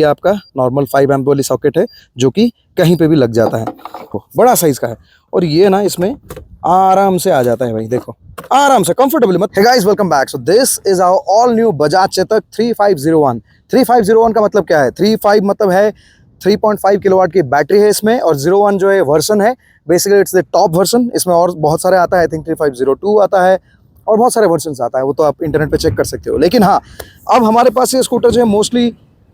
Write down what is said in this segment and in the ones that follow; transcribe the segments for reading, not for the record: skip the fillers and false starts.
ये आपका normal 5 amp वाली सॉकेट है जो कि कहीं पे भी लग जाता है। बड़ा साइज का है और ये ना इसमें आराम से आ जाता है भाई, देखो आराम से कंफर्टेबली। मत hey guys, welcome back. So this is our all new Bajaj Chetak 3501। 3501 का मतलब क्या है? 35 मतलब है 3.5 किलोवाट की बैटरी है इसमें, और 01 जो है वर्जन है, basically it's the top version. इसमें और बहुत सारे आता है, आई थिंक 3502 आता है और बहुत सारे वर्जन आता है, वो तो आप इंटरनेट पे चेक कर सकते हो। लेकिन हाँ, अब हमारे पास ये स्कूटर जो है मोस्टली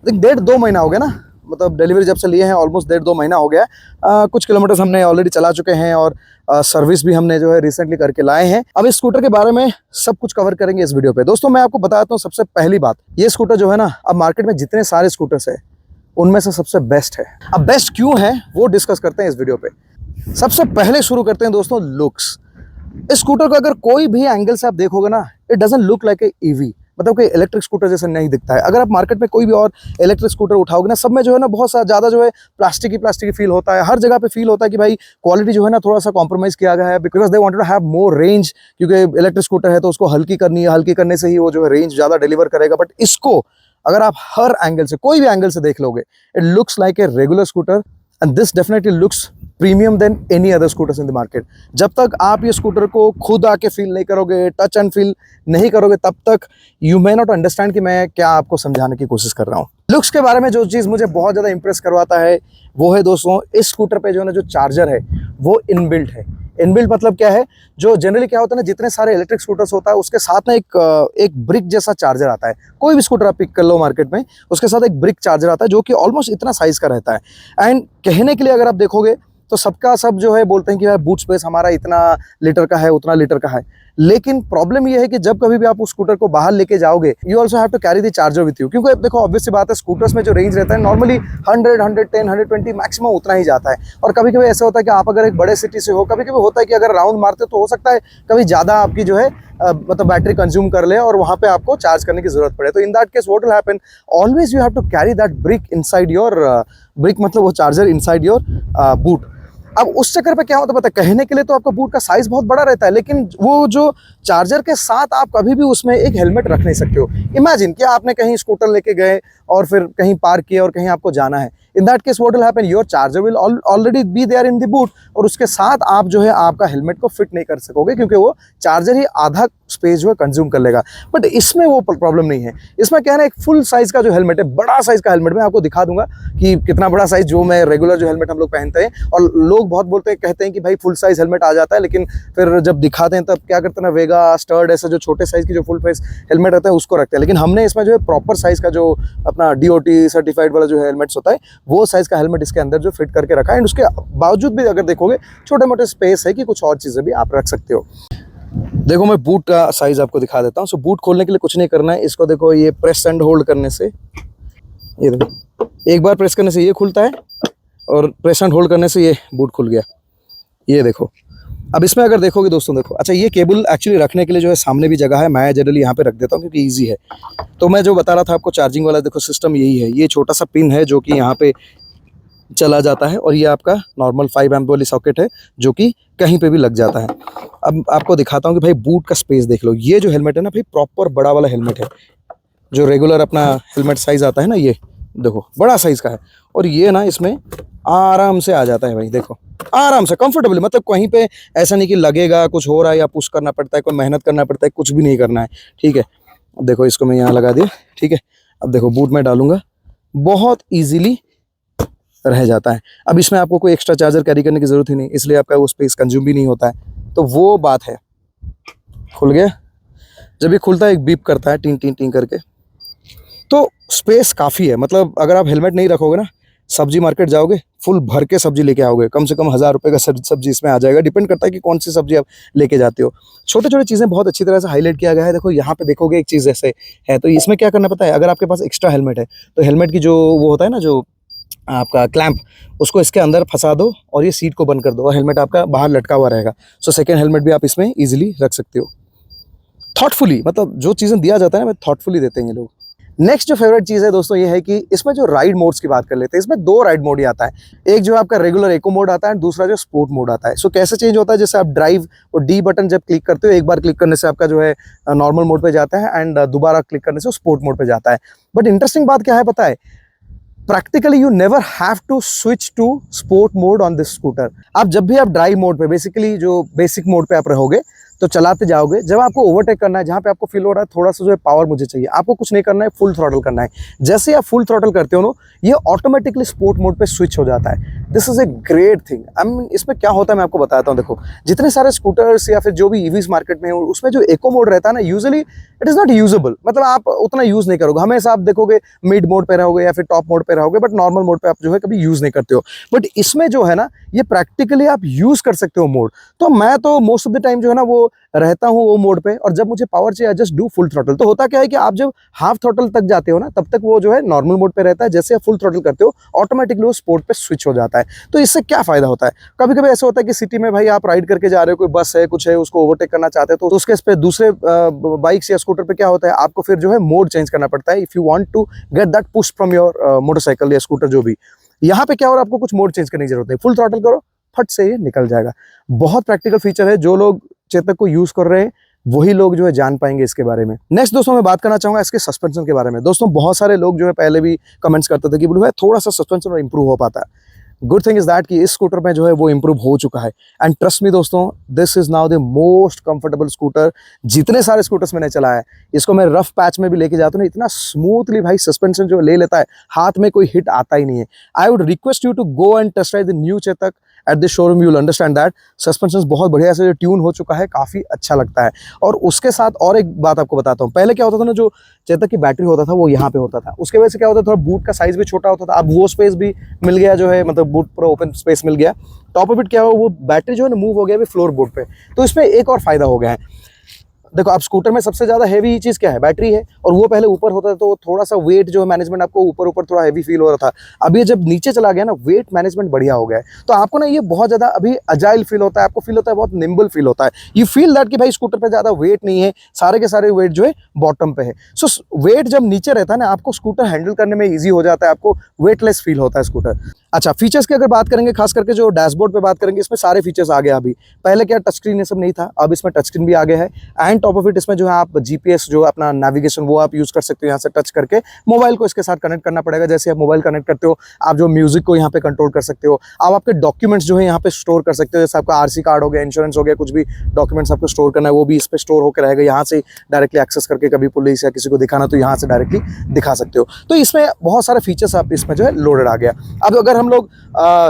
1.5-2 महीना हो गया ना, मतलब डिलीवरी जब से लिए हैं ऑलमोस्ट 1.5-2 महीना हो गया। कुछ किलोमीटर्स हमने ऑलरेडी चला चुके हैं और सर्विस भी हमने जो है रिसेंटली करके लाए हैं। अब इस स्कूटर के बारे में सब कुछ कवर करेंगे इस वीडियो पे। दोस्तों मैं आपको बताता हूँ, सबसे पहली बात, ये स्कूटर जो है ना, अब मार्केट में जितने सारे स्कूटर्स है उनमें से सबसे बेस्ट है। अब बेस्ट क्यों है वो डिस्कस करते हैं इस वीडियो पे। सबसे पहले शुरू करते हैं दोस्तों लुक्स। इस स्कूटर को अगर कोई भी एंगल से आप देखोगे ना, it doesn't look like a EV, मतलब कोई इलेक्ट्रिक स्कूटर जैसा नहीं दिखता है। अगर आप मार्केट में कोई भी और इलेक्ट्रिक स्कूटर उठाओगे ना, सब में जो है ना बहुत ज़्यादा जो है प्लास्टिक फील होता है। हर जगह पे फील होता है कि भाई क्वालिटी जो है ना थोड़ा सा कॉम्प्रोमाइज़ किया गया है, because they wanted to have more range. क्योंकि इलेक्ट्रिक स्कूटर है तो उसको हल्की करनी है, हल्की करने से ही वो जो है रेंज ज़्यादा डिलीवर करेगा। बट इसको अगर आप हर एंगल से, कोई भी एंगल से देख लोगे, it looks like a regular scooter and this definitely looks premium then any other scooters in the market. जब तक आप ये स्कूटर को खुद आके फील नहीं करोगे, टच एंड फील नहीं करोगे, तब तक यू मे नॉट अंडरस्टैंड कि मैं क्या आपको समझाने की कोशिश कर रहा हूँ। लुक्स के बारे में जो चीज़ मुझे बहुत ज़्यादा इंप्रेस करवाता है वो है दोस्तों, इस स्कूटर पे जो है ना जो चार्जर है वो इनबिल्ट है। इनबिल्ट मतलब क्या है? जो जनरली क्या होता है ना, जितने सारे इलेक्ट्रिक स्कूटर्स होता है उसके साथ ना एक ब्रिक जैसा चार्जर आता है। कोई भी स्कूटर आप पिक कर लो मार्केट में, उसके साथ एक ब्रिक चार्जर आता है जो कि ऑलमोस्ट इतना साइज का रहता है। एंड कहने के लिए अगर आप देखोगे तो सबका सब जो है बोलते हैं कि यार बूट स्पेस हमारा इतना लीटर का है, उतना लीटर का है। लेकिन प्रॉब्लम ये है कि जब कभी भी आप उस स्कूटर को बाहर लेके जाओगे, you also have to carry the charger with you. क्योंकि देखो ऑब्वियस सी बात है, स्कूटर्स में जो रेंज रहता है नॉर्मली 100, 110, 120 मैक्सिमम उतना ही जाता है। और कभी कभी ऐसा होता है कि आप अगर एक बड़े सिटी से हो, कभी कभी होता है कि अगर राउंड मारते तो हो सकता है कभी ज़्यादा आपकी जो है मतलब बैटरी कंज्यूम कर ले और वहाँ पे आपको चार्ज करने की जरूरत पड़े। तो in that case what will happen, always you have to carry that brick inside your brick, मतलब वो चार्जर इनसाइड योर बूट। अब उस चक्कर पे क्या होता है पता है, कहने के लिए तो आपका बूट का साइज बहुत बड़ा रहता है, लेकिन वो जो चार्जर के साथ आप कभी भी उसमें एक हेलमेट रख नहीं सकते हो। इमेजिन कि आपने कहीं स्कूटर लेके गए और फिर कहीं पार्क किया और कहीं आपको जाना है। In that case what will happen, your charger will already be there in the boot, और उसके साथ आप जो है आपका हेलमेट को फिट नहीं कर सकोगे क्योंकि वो चार्जर ही आधा स्पेस जो है कंज्यूम कर लेगा। बट इसमें वो प्रॉब्लम नहीं है। इसमें क्या है ना, एक फुल साइज का जो हेलमेट है, बड़ा साइज का हेलमेट, मैं आपको दिखा दूंगा कि कितना बड़ा साइज जो मैं रेगुलर जो हेलमेट हम लोग पहनते हैं। और लोग बहुत बोलते हैं, कहते हैं कि भाई फुल साइज हेलमेट आ जाता है, लेकिन फिर जब दिखाते हैं तब क्या करते हैं ना, वेगा, स्टर्ड, ऐसे जो छोटे साइज की जो फुल फेस हेलमेट रहता है उसको रखते हैं। लेकिन हमने इसमें जो है प्रॉपर साइज का जो अपना DOT सर्टिफाइड वाला जो हेलमेट्स होता है वो साइज का हेलमेट इसके अंदर जो फिट करके रखा है। एंड उसके बावजूद भी अगर देखोगे छोटे मोटे स्पेस है कि कुछ और चीज़ें भी आप रख सकते हो। देखो मैं बूट का साइज आपको दिखा देता हूँ। सो बूट खोलने के लिए कुछ नहीं करना है, इसको देखो ये प्रेस एंड होल्ड करने से, ये देखो एक बार प्रेस करने से ये खुलता है और प्रेस एंड होल्ड करने से ये बूट खुल गया। ये देखो, अब इसमें अगर देखोगे दोस्तों, देखो अच्छा ये केबल एक्चुअली रखने के लिए जो है सामने भी जगह है, मैं जनरली यहाँ पे रख देता हूँ क्योंकि ईजी है। तो मैं जो बता रहा था आपको चार्जिंग वाला, देखो सिस्टम यही है। ये छोटा सा पिन है जो कि यहाँ पे चला जाता है, और ये आपका नॉर्मल 5 एम्प वाली सॉकेट है जो कि कहीं पे भी लग जाता है। अब आपको दिखाता हूँ कि भाई बूट का स्पेस देख लो। ये जो हेलमेट है ना भाई, प्रॉपर बड़ा वाला हेलमेट है, जो रेगुलर अपना हेलमेट साइज आता है ना, ये देखो बड़ा साइज का है। और ये ना इसमें आराम से आ जाता है भाई, देखो आराम से कंफर्टेबली। मतलब कहीं पे ऐसा नहीं कि लगेगा कुछ हो रहा है या पुश करना पड़ता है, कोई मेहनत करना पड़ता है, कुछ भी नहीं करना है। ठीक है, अब देखो इसको मैं यहाँ लगा दिया। ठीक है, अब देखो बूट में डालूंगा, बहुत ईजिली रह जाता है। अब इसमें आपको कोई एक्स्ट्रा चार्जर कैरी करने की जरूरत ही नहीं, इसलिए आपका वो स्पेस कंज्यूम भी नहीं होता है। तो वो बात है। खुल गया, जब ये खुलता है एक बीप करता है टिंग टिंग टिंग करके, तो स्पेस काफ़ी है। मतलब अगर आप हेलमेट नहीं रखोगे ना, सब्जी मार्केट जाओगे, फुल भर के सब्जी लेके आओगे, कम से कम 1000 रुपये का सब्जी इसमें आ जाएगा। डिपेंड करता है कि कौन सी सब्जी आप लेके जाते हो। छोटे छोटे चीज़ें बहुत अच्छी तरह से हाईलाइट किया गया है। देखो यहाँ पे देखोगे एक चीज़ ऐसे है, तो इसमें क्या करना पता है, अगर आपके पास एक्स्ट्रा हेलमेट है तो हेलमेट की जो वो होता है ना, जो आपका क्लैंप, उसको इसके अंदर फंसा दो और ये सीट को बंद कर दो और हेलमेट आपका बाहर लटका हुआ रहेगा। सो सेकेंड हेलमेट भी आप इसमें ईजिली रख सकते हो। थॉटफुली, मतलब जो चीज़ें दिया जाता है ना, थॉटफुली देते हैं ये लोग। नेक्स्ट जो फेवरेट चीज़ है दोस्तों ये है कि इसमें जो राइड मोड्स की बात कर लेते हैं, इसमें 2 राइड मोड ही आता है। एक जो आपका रेगुलर इको मोड आता है, दूसरा जो स्पोर्ट मोड आता है। सो कैसे चेंज होता है, जैसे आप ड्राइव और D बटन जब क्लिक करते हो, एक बार क्लिक करने से आपका जो है नॉर्मल मोड पे जाता है एंड दोबारा क्लिक करने से स्पोर्ट मोड पे जाता है। बट इंटरेस्टिंग बात क्या है पता है, practically you never have to switch to sport mode on this scooter. आप जब भी आप ड्राइव मोड पे, बेसिकली जो बेसिक मोड पे आप रहोगे तो चलाते जाओगे, जब आपको ओवरटेक करना है, जहाँ पे आपको फील हो रहा है थोड़ा सा जो है पावर मुझे चाहिए, आपको कुछ नहीं करना है, फुल थ्रॉटल करना है। जैसे आप फुल थ्रॉटल करते हो ना, ये ऑटोमेटिकली स्पोर्ट मोड पे स्विच हो जाता है। This is a great thing. I mean इसमें क्या होता है मैं आपको बताता हूँ। देखो जितने सारे स्कूटर्स या फिर जो भी ईवीज मार्केट में है, उसमें जो इको मोड रहता है ना, usually it is not usable. मतलब आप उतना यूज नहीं करोगे, हमेशा आप देखोगे मिड मोड पे रहोगे या फिर टॉप मोड पे रहोगे, बट नॉर्मल मोड पे आप जो है कभी यूज नहीं करते हो। बट इसमें जो है ना, ये प्रैक्टिकली आप यूज कर सकते हो मोड। तो मैं तो मोस्ट ऑफ द टाइम जो है ना वो रहता हूँ वो मोड पे, और जब मुझे पावर चाहिए जस्ट डू फुल थ्रॉटल। तो होता क्या है कि आप जब हाफ थ्रॉटल तक जाते हो ना, तब तक वो जो है नॉर्मल मोड पे रहता है। जैसे आप फुल थ्रॉटल करते हो, ऑटोमेटिकली वो स्पोर्ट पे स्विच हो जाता है। तो इससे क्या फायदा होता है, कभी कभी ऐसा होता है कि सिटी में भाई आप राइड करके जा रहे हो, कोई बस है कुछ है, उसको ओवरटेक करना चाहते हो, तो उसके पे दूसरे बाइक्स या स्कूटर पे क्या होता है, आपको फिर जो है मोड चेंज करना पड़ता है if you want to get that push from your motorcycle या स्कूटर जो भी। यहाँ पे क्या हो रहा है, आपको कुछ मोड चेंज करने की जरूरत नहीं, फुल थ्रॉटल करो, फट से ये निकल जाएगा। बहुत प्रैक्टिकल फीचर है, जो लोग चेतक को यूज कर रहे हैं वही लोग जो है जान पाएंगे इसके बारे में। नेक्स्ट दोस्तों मैं बात करना चाहूंगा इसके सस्पेंशन के बारे में। दोस्तों बहुत सारे लोग जो है पहले भी कमेंट्स करते थे कि बोले भाई थोड़ा सा सस्पेंशन और इंप्रूव हो पाता है। गुड थिंग इज दैट कि इस स्कूटर में जो है वो इंप्रूव हो चुका है। एंड ट्रस्ट मी दोस्तों, this is now the most comfortable scooter जितने सारे स्कूटर्स मैंने चलाया है। इसको मैं रफ पैच में भी लेके जाता हूँ, इतना स्मूथली भाई सस्पेंशन जो ले लेता है, हाथ में कोई हिट आता ही नहीं है। I would request you to go and test ride the new Chetak at the showroom, you will understand that suspension बहुत बढ़िया से जो ट्यून हो चुका है, काफ़ी अच्छा लगता है। और उसके साथ और एक बात आपको बताता हूँ, पहले क्या होता था ना, जो चेतक की बैटरी होता था वो यहाँ पे होता था, उसके वजह से क्या होता था, थोड़ा बूट का साइज भी छोटा होता था। अब वो स्पेस भी मिल गया जो है, मतलब बूट पूरा ओपन स्पेस मिल गया। टॉप ऑफ इट क्या हो, वो बैटरी जो है ना मूव हो गया अभी फ्लोर बोर्ड पे, तो इसमें एक और फायदा हो गया है। देखो आप स्कूटर में सबसे ज्यादा हैवी चीज क्या है, बैटरी है, और वो पहले ऊपर होता था तो थोड़ा सा वेट जो मैनेजमेंट आपको ऊपर ऊपर थोड़ा हैवी फील हो रहा था। अब ये जब नीचे चला गया ना, वेट मैनेजमेंट बढ़िया हो गया है, तो आपको ना ये बहुत ज्यादा अभी अजाइल फील होता है, आपको फील होता है बहुत निम्बल फील होता है। यू फील दैट कि भाई स्कूटर पे ज्यादा वेट नहीं है, सारे के सारे वेट जो है बॉटम पे है। सो वेट जब नीचे रहता है ना, आपको स्कूटर हैंडल करने में ईजी हो जाता है, आपको वेटलेस फील होता है स्कूटर। अच्छा फीचर्स की अगर बात करेंगे, खास करके जो डैशबोर्ड पे बात करेंगे, इसमें सारे फीचर्स आ गए। अभी पहले क्या टच स्क्रीन ये सब नहीं था, अब इसमें टच स्क्रीन भी आ गया है। एंड टॉप ऑफ इट इसमें जो है आप जीपीएस जो अपना नेविगेशन वो आप यूज कर सकते हो, यहाँ से टच करके मोबाइल को इसके साथ कनेक्ट करना पड़ेगा। जैसे आप मोबाइल कनेक्ट करते हो, आप जो म्यूजिक को यहाँ पे कंट्रोल कर सकते हो, आप आपके डॉक्यूमेंट्स जो है यहाँ पे स्टोर कर सकते हो। जैसे आपका आरसी कार्ड हो गया, इंश्योरेंस हो गया, कुछ भी डॉक्यूमेंट्स आपको स्टोर करना है वो भी इस पे स्टोर होकर रहेगा। यहाँ से डायरेक्टली एक्सेस करके कभी पुलिस या किसी को दिखाना तो यहाँ से डायरेक्टली दिखा सकते हो। तो इसमें बहुत सारे फीचर्स आप इसमें जो है लोडेड आ गया। अब अगर हम लोग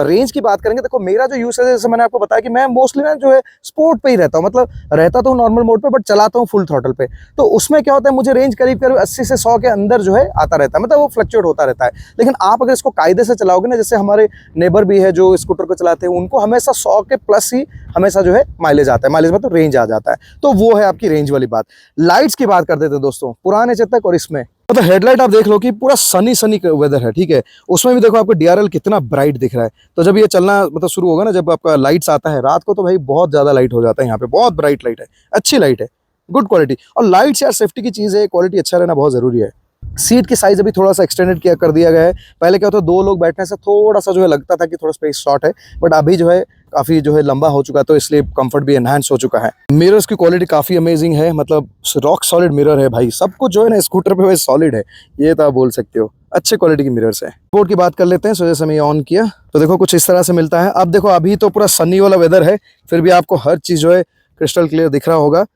रेंज की बात करेंगे, देखो मेरा जो यूज है, जैसे मैंने आपको बताया कि मैं मोस्टली ना जो है स्पोर्ट पे ही रहता हूँ, मतलब रहता तो नॉर्मल मोड पे बट चलाता हूँ फुल थ्रॉटल पे। तो उसमें क्या होता है, मुझे रेंज करीब करीब 80 से 100 के अंदर जो है आता रहता है, मतलब वो फ्लक्चुएट होता रहता है। लेकिन आप अगर इसको कायदे से चलाओगे ना, जैसे हमारे नेबर भी है जो स्कूटर को चलाते हैं, उनको हमेशा 100 के प्लस ही हमेशा जो है माइलेज आता है, माइलेज मतलब रेंज आ जाता है। तो वो है आपकी रेंज वाली बात। लाइट्स की बात कर देते हैं दोस्तों, पुराने चेतक और इसमें मतलब हेडलाइट आप देख लो कि पूरा सनी सनी वेदर है, ठीक है। उसमें भी देखो आपको डीआरएल कितना ब्राइट दिख रहा है। तो जब ये चलना मतलब शुरू होगा ना, जब आपका लाइट्स आता है रात को, तो भाई बहुत ज्यादा लाइट हो जाता है। यहाँ पे बहुत ब्राइट लाइट है, अच्छी लाइट है, गुड क्वालिटी। और लाइट्स यार सेफ्टी की चीज है, क्वालिटी अच्छा रहना बहुत जरूरी है। सीट की साइज अभी थोड़ा सा एक्सटेंडेड किया कर दिया गया है। पहले क्या होता है, 2 लोग बैठने से थोड़ा सा जो है लगता था कि थोड़ा स्पेस शॉर्ट है, बट अभी जो है काफी जो है लंबा हो चुका है, तो इसलिए कंफर्ट भी एनहांस हो चुका है। मिरर्स की क्वालिटी काफी अमेजिंग है, मतलब रॉक सॉलिड मिरर है भाई। सब कुछ जो है ना स्कूटर पे सॉलिड है, ये तो आप बोल सकते हो, अच्छे क्वालिटी की मिरर्स है। बोर्ड की बात कर लेते हैं। सो जैसे मैं ऑन किया तो देखो कुछ इस तरह से मिलता है। अब देखो अभी तो पूरा सनी वाला वेदर है, फिर भी आपको हर चीज जो है क्रिस्टल क्लियर दिख रहा होगा।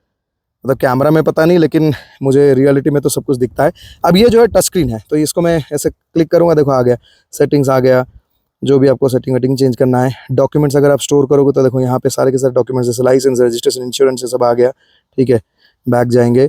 मतलब कैमरा में पता नहीं, लेकिन मुझे रियलिटी में तो सब कुछ दिखता है। अब ये जो है टच स्क्रीन है, तो इसको मैं ऐसे क्लिक करूंगा, देखो आ गया, सेटिंग्स आ गया, जो भी आपको सेटिंग वेटिंग चेंज करना है। डॉक्यूमेंट्स अगर आप स्टोर करोगे तो देखो यहाँ पे सारे के सारे डॉक्यूमेंट्स, जैसे लाइसेंस, रजिस्ट्रेशन, इंश्योरेंस, ये सब आ गया, ठीक है। बैक जाएंगे,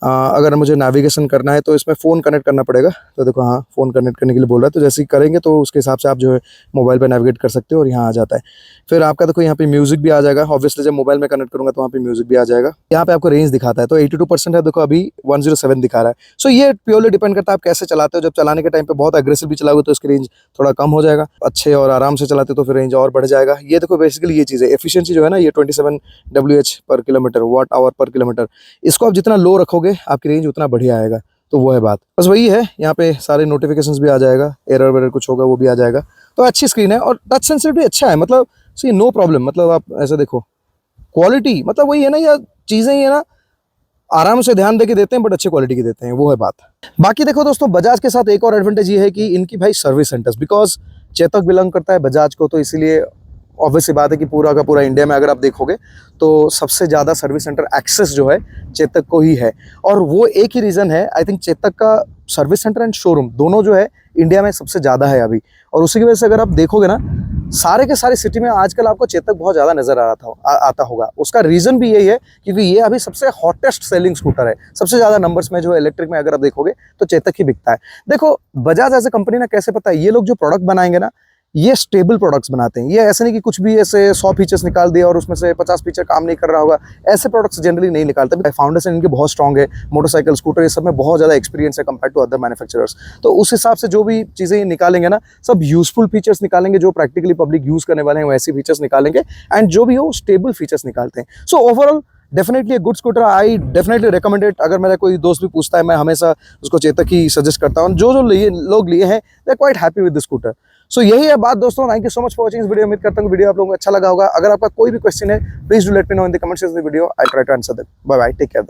अगर मुझे नेविगेशन करना है तो इसमें फ़ोन कनेक्ट करना पड़ेगा। तो देखो हाँ, फ़ोन कनेक्ट करने के लिए बोल रहा है, तो जैसे ही करेंगे तो उसके हिसाब से आप जो है मोबाइल पे नेविगेट कर सकते हो, और यहाँ आ जाता है। फिर आपका देखो यहाँ पे म्यूजिक भी आ जाएगा। ऑब्वियसली जब मोबाइल में कनेक्ट करूँगा तो वहाँ पे म्यूजिक भी आ जाएगा। यहाँ पे आपको रेंज दिखाता है, तो 82% है, देखो अभी 107 दिखा रहा है। सो ये प्योरली डिपेंड करता है आप कैसे चलाते हो। जब चलाने के टाइम पे बहुत एग्रेसिव भी चलाओगे तो इसकी रेंज थोड़ा कम हो जाएगा, अच्छे और आराम से चलाते तो फिर रेंज और बढ़ जाएगा। ये देखो बेसिकली ये चीज़ है, एफिशिएंसी जो है ना, ये 27 WH पर किलोमीटर, वाट आवर पर किलोमीटर। इसको आप जितना लो रखोगे आपकी रेंज उतना बढ़िया आएगा। तो वो है बात, बस वही है। यहाँ पे सारे नोटिफिकेशंस भी आ जाएगा, एरर वेरर कुछ होगा वो भी आ जाएगा। तो अच्छी स्क्रीन है और टच सेंसिटिविटी अच्छा है, मतलब सी नो प्रॉब्लम। मतलब आप ऐसे देखो क्वालिटी, मतलब वही है ना, यार चीज़ें ही है ना, आराम से ध्यान देके देते हैं, बट अच्छी क्वालिटी की देते हैं, वो है बात। बाकी देखो दोस्तों, बजाज के साथ एक और एडवांटेज ये है कि इनकी भाई service centres, because Chetak belong करता है बजाज को, तो इसीलिए ऑब्वियस सी बात है कि पूरा का पूरा इंडिया में अगर आप देखोगे तो सबसे ज़्यादा सर्विस सेंटर एक्सेस जो है चेतक को ही है। और वो एक ही रीज़न है, आई थिंक चेतक का सर्विस सेंटर एंड शोरूम दोनों जो है इंडिया में सबसे ज़्यादा है अभी। और उसी की वजह से अगर आप देखोगे ना, सारे के सारे सिटी में आजकल आपको चेतक बहुत ज़्यादा नज़र आता होगा। उसका रीज़न भी यही है क्योंकि ये अभी सबसे हॉटेस्ट सेलिंग स्कूटर है। सबसे ज़्यादा नंबर्स में जो इलेक्ट्रिक में अगर आप देखोगे तो चेतक ही बिकता है। देखो बजाज एज ए कंपनी ना, कैसे पता है, ये लोग जो प्रोडक्ट बनाएंगे ना, ये स्टेबल प्रोडक्ट्स बनाते हैं। ये ऐसे नहीं कि कुछ भी ऐसे 100 फीचर्स निकाल दिया और उसमें से 50 फीचर काम नहीं कर रहा होगा, ऐसे प्रोडक्ट्स जनरली नहीं निकालते। फाउंडेशन इनके बहुत स्ट्रॉन्ग है, मोटरसाइकिल स्कूटर ये सब में बहुत ज़्यादा एक्सपीरियंस है कंपेयर टू अदर मैन्युफैक्चरर्स। तो उस हिसाब से जो भी चीज़ें ये निकालेंगे ना, सब यूजफुल फीचर्स निकालेंगे, जो प्रैक्टिकली पब्लिक यूज़ करने वाले हैं वैसे फीचर्स निकालेंगे, एंड जो भी हो स्टेबल फीचर्स निकालते हैं। So overall definitely good scooter, I definitely recommend it. अगर मेरा कोई दोस्त भी पूछता है, मैं हमेशा उसको चेतक ही सजेस्ट करता हूँ। जो लोग लिए हैं, they are quite happy with the scooter. So यही है बात दोस्तों। Thank you so much for watching इस वीडियो। उम्मीद करता हूँ वीडियो आप लोगों को अच्छा लगा होगा। अगर आपका कोई भी क्वेश्चन है, please do let me know in the comments of the video, I try to answer that. Bye bye, take care.